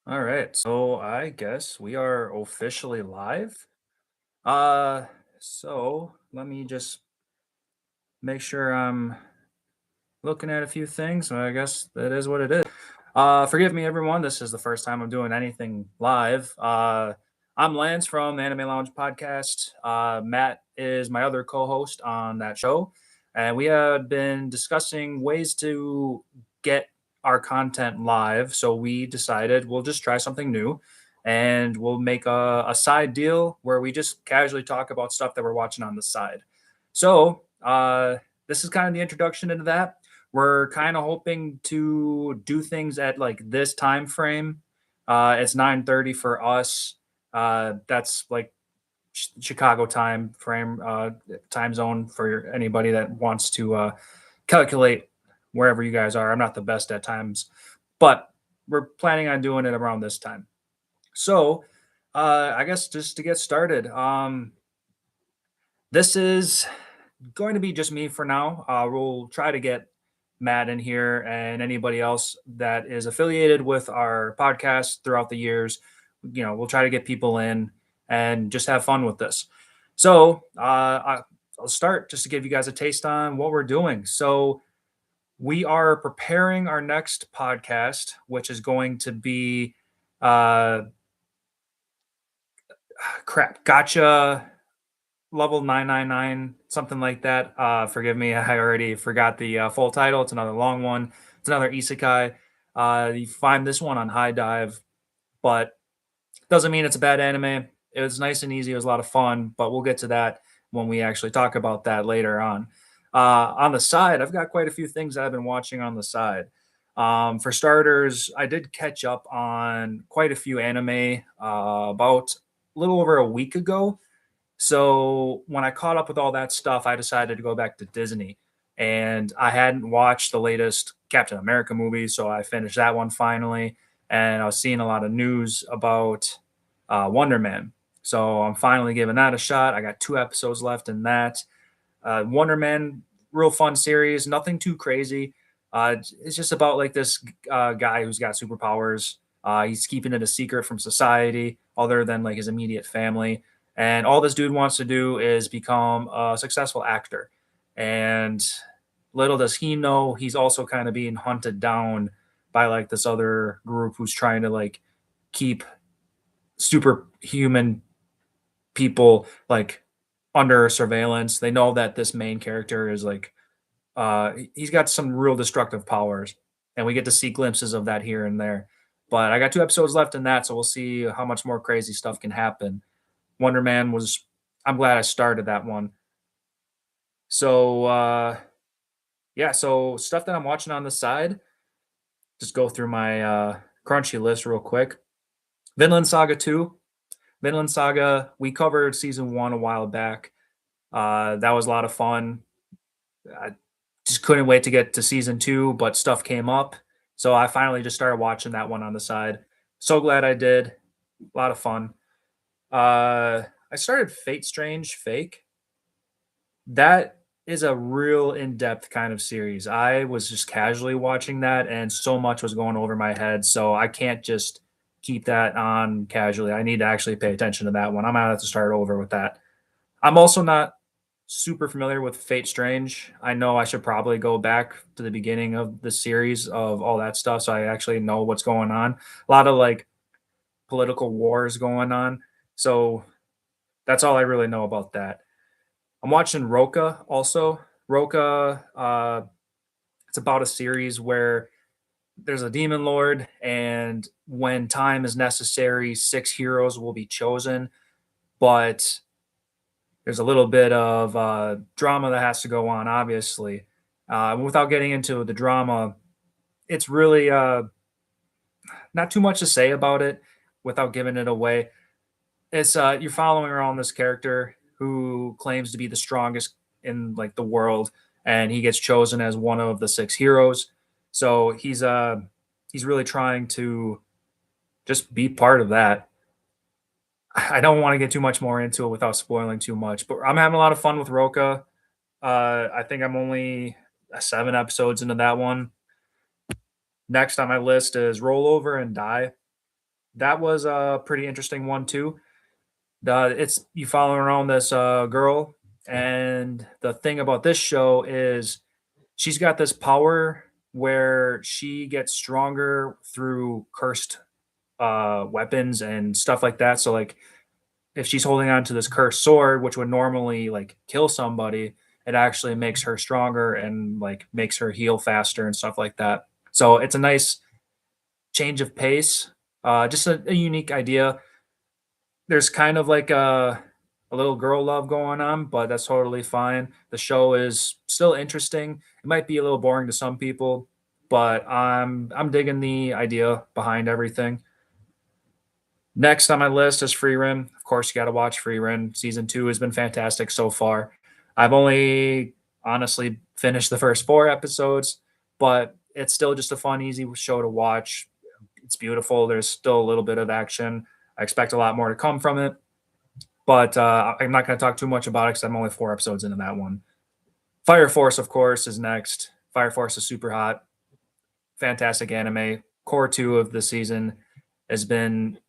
All right, so I guess we are officially live. Uh, so let me just make sure I'm looking at a few things. I guess that is what it is. Forgive me, everyone. This is the first time I'm doing anything live. I'm Lance from the Anime Lounge podcast. Matt is my other co-host on that show, and we have been discussing ways to get our content live. So we decided we'll just try something new, and we'll make a side deal where we just casually talk about stuff that we're watching on the side. So this is kind of the introduction into that. We're kind of hoping to do things at like this time frame. It's 9:30 for us. That's like Chicago time frame, time zone for anybody that wants to calculate wherever you guys are. I'm not the best at times, but we're planning on doing it around this time. So, I guess just to get started, this is going to be just me for now. We'll try to get Matt in here and anybody else that is affiliated with our podcast throughout the years. We'll try to get people in and just have fun with this. So I'll start just to give you guys a taste on what we're doing. So we are preparing our next podcast, which is going to be uh, gotcha level 999, something like that. Forgive me, I already forgot the full title. It's another long one. It's another isekai. You find this one on High Dive, but doesn't mean it's a bad anime. It was nice and easy. It was a lot of fun, but we'll get to that when we actually talk about that later on. On the side, I've got quite a few things that I've been watching on the side. For starters, I did catch up on quite a few anime about a little over a week ago. So when I caught up with all that stuff, I decided to go back to Disney. And I hadn't watched the latest Captain America movie, so I finished that one finally. And I was seeing a lot of news about Wonder Man. So I'm finally giving that a shot. I got 2 episodes left in that. Wonder Man, real fun series, nothing too crazy. It's just about like this guy who's got superpowers. He's keeping it a secret from society, other than like his immediate family. And all this dude wants to do is become a successful actor. And little does he know, he's also kind of being hunted down by like this other group who's trying to like keep superhuman people like under surveillance. They know that this main character is like he's got some real destructive powers, and we get to see glimpses of that here and there. But I got 2 episodes left in that, so we'll see how much more crazy stuff can happen. Wonder Man was I'm glad I started that one. So yeah, so stuff that I'm watching on the side, just go through my crunchy list real quick. Vinland Saga 2. Vinland Saga, we covered season 1 a while back. That was a lot of fun. I just couldn't wait to get to season 2, but stuff came up. So I finally just started watching that one on the side. So glad I did. A lot of fun. I started Fate Strange Fake. That is a real in-depth kind of series. I was just casually watching that and so much was going over my head, so I can't just keep that on casually. I need to actually pay attention to that one. I'm gonna have to start over with that. I'm also not super familiar with Fate Strange. I know I should probably go back to the beginning of the series of all that stuff so I actually know what's going on. A lot of like political wars going on. So that's all I really know about that. I'm watching Roca also. Roca, it's about a series where there's a demon lord, and when time is necessary, 6 heroes will be chosen. But there's a little bit of drama that has to go on, obviously. Without getting into the drama, it's really not too much to say about it without giving it away. It's you're following around this character who claims to be the strongest in like the world, and he gets chosen as one of the 6 heroes. So he's really trying to just be part of that. I don't want to get too much more into it without spoiling too much, but I'm having a lot of fun with Roca. I think I'm only 7 episodes into that one. Next on my list is Rollover and Die. That was a pretty interesting one too. It's you following around this girl, and the thing about this show is she's got this power where she gets stronger through cursed weapons and stuff like that. So like if she's holding on to this cursed sword, which would normally like kill somebody, it actually makes her stronger and like makes her heal faster and stuff like that. So it's a nice change of pace. Just a unique idea. There's kind of like a little girl love going on, but that's totally fine. The show is still interesting. It might be a little boring to some people, but I'm digging the idea behind everything. Next on my list is Free Rim. Of course, you got to watch Free Rim. Season two has been fantastic so far. I've only honestly finished the first four episodes, but it's still just a fun, easy show to watch. It's beautiful. There's still a little bit of action. I expect a lot more to come from it, but I'm not going to talk too much about it because I'm only four episodes into that one. Fire Force, of course, is next. Fire Force is super hot. Fantastic anime. Core two of the season has been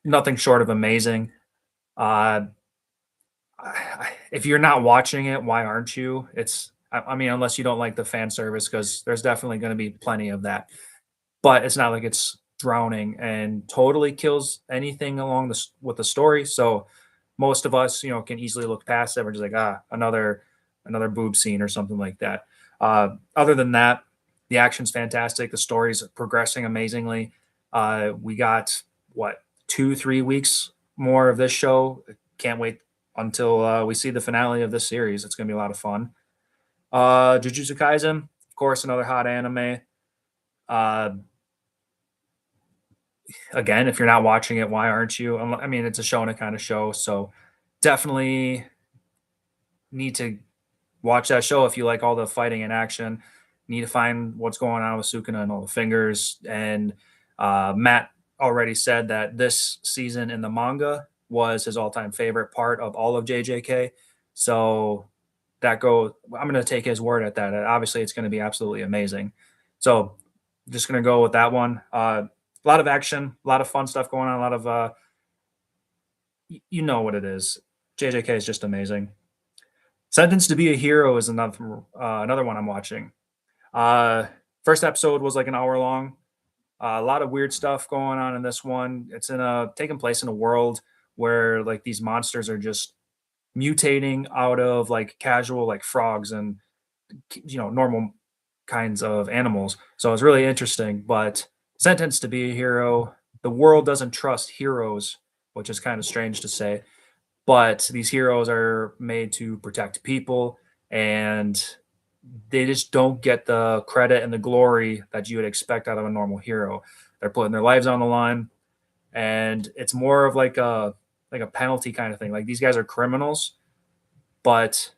nothing short of amazing. Uh, if you're not watching it, why aren't you? I mean, unless you don't like the fan service, because there's definitely going to be plenty of that. But it's not like it's drowning and totally kills anything along this with the story. So most of us, can easily look past it. We're just like, another boob scene or something like that. Other than that, the action's fantastic. The story's progressing amazingly. We got what 2-3 weeks more of this show. Can't wait until we see the finale of this series. It's gonna be a lot of fun. Jujutsu Kaisen, of course, another hot anime. Uh, Again, if you're not watching it, why aren't you? I mean, it's a show and a kind of show, so definitely need to watch that show if you like all the fighting and action. Need to find what's going on with Sukuna and all the fingers. And Matt already said that this season in the manga was his all-time favorite part of all of JJK. So I'm going to take his word at that. Obviously, it's going to be absolutely amazing. So just going to go with that one. A lot of action, a lot of fun stuff going on, a lot of you know what it is. JJK is just amazing. Sentenced to be a Hero is another one I'm watching. Uh, First episode was like an hour long. A lot of weird stuff going on in this one. It's taking place in a world where like these monsters are just mutating out of like casual like frogs and normal kinds of animals. So it's really interesting. But Sentenced to be a Hero, the world doesn't trust heroes, which is kind of strange to say, but these heroes are made to protect people, and they just don't get the credit and the glory that you would expect out of a normal hero. They're putting their lives on the line, and it's more of like a penalty kind of thing. Like these guys are criminals, but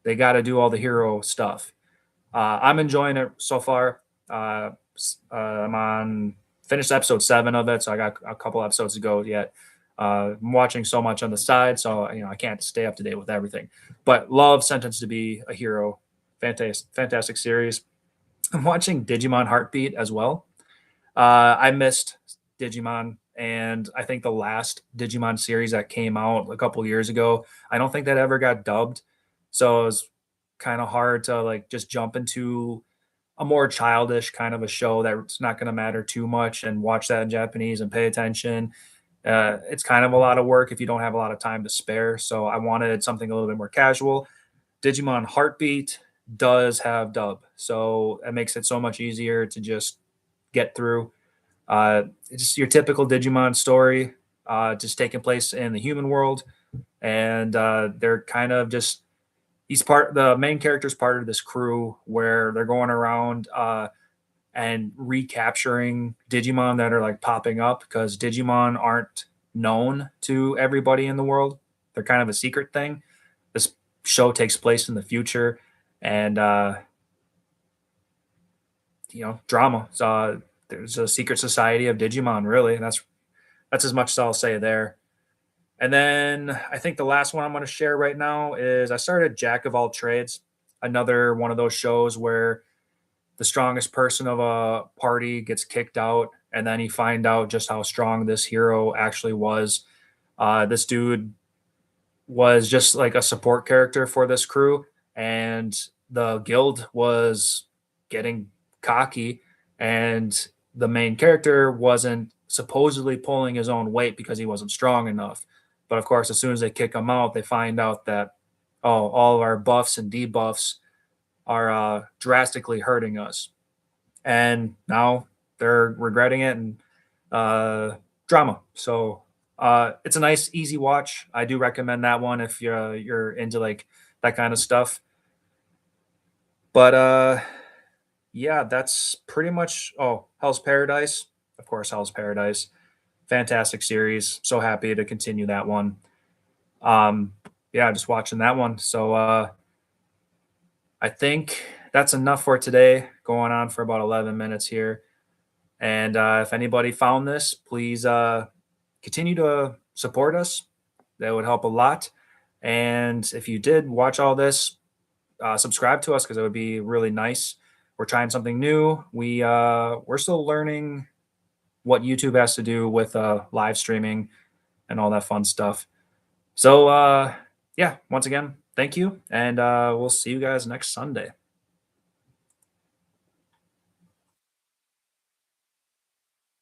they got to do all the hero stuff. I'm enjoying it so far. I'm on finished episode 7 of it, so I got a couple episodes to go yet. I'm watching so much on the side, so I can't stay up to date with everything. But love Sentenced to be a Hero, fantastic series. I'm watching Digimon Heartbeat as well. I missed Digimon, and I think the last Digimon series that came out a couple years ago, I don't think that ever got dubbed, so it was kind of hard to like just jump into a more childish kind of a show that's not going to matter too much and watch that in Japanese and pay attention. It's kind of a lot of work if you don't have a lot of time to spare. So I wanted something a little bit more casual. Digimon Heartbeat does have dub, so it makes it so much easier to just get through. It's just your typical Digimon story, just taking place in the human world, and they're kind of just the main character's part of this crew where they're going around and recapturing Digimon that are like popping up because Digimon aren't known to everybody in the world. They're kind of a secret thing. This show takes place in the future, and drama. So there's a secret society of Digimon, really, and that's as much as I'll say there. And then I think the last one I'm going to share right now is I started Jack of All Trades, another one of those shows where the strongest person of a party gets kicked out and then you find out just how strong this hero actually was. This dude was just like a support character for this crew, and the guild was getting cocky, and the main character wasn't supposedly pulling his own weight because he wasn't strong enough. But of course, as soon as they kick him out, they find out that, oh, all of our buffs and debuffs are drastically hurting us, and now they're regretting it, and uh, drama. So it's a nice, easy watch. I do recommend that one if you're into like that kind of stuff. But yeah, that's pretty much. Oh, Hell's Paradise, of course, Hell's Paradise, fantastic series. So happy to continue that one. Um, yeah, just watching that one. So I think that's enough for today. Going on for about 11 minutes here. And if anybody found this, please continue to support us. That would help a lot. And if you did watch all this, subscribe to us because it would be really nice. We're trying something new. We're still learning what YouTube has to do with live streaming and all that fun stuff. So yeah, once again, thank you, and we'll see you guys next Sunday.